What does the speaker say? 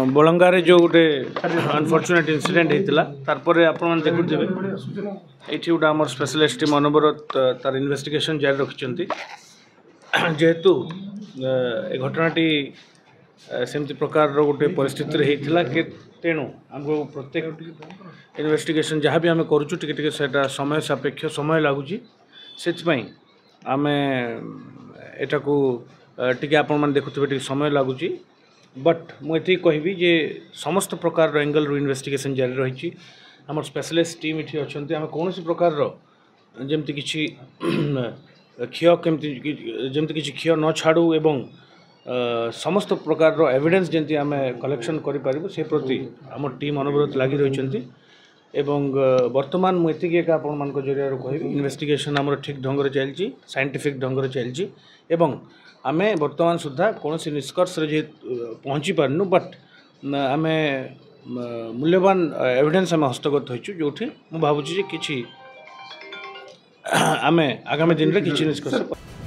बलंगारे जो गोटे unfortunate incident होता तारपर आपण देखुथे ये गोटे आम स्पेशलिस्ट टीम अनवरत तार इन्वेस्टिगेशन जारी रखिंट जेहेतु ए घटनाटी सेमती प्रकार गोटे परिस्थिति होता कि तेणु आमको प्रत्येक इन्वेस्टिगेशन जहाँ भी आम करुँ समय सापेक्ष समय लगुच से आम एटा को टी आपण मैंने देखुवे समय लगुच बट मुझे कहबी जे समस्त प्रकार एंगल रू इन्वेस्टिगेशन जारी रही आम स्पेशलिस्ट टीम ये अच्छा आम कौन प्रकार जमती किसी क्षय केमती जमती किसी क्षय न छाड़ू एवं समस्त प्रकार एविडेंस जमी आम कलेक्शन करें से प्रति आम टीम अनवरत लगी रही एवं वर्तमान मुझे एक आपण जरिया कह इन्वेस्टिगेशन आम ठीक ढंग से चलती साइंटिफिक ढंग से चलती एवं आम वर्तमान सुधा कौन निष्कर्ष पहुँची पार्नु बट आम मूल्यवान एविडेंस आम हस्तगत होइछु जोठी मु भावुची जे किछि आम आगामी दिन रे किछि निष्कर्ष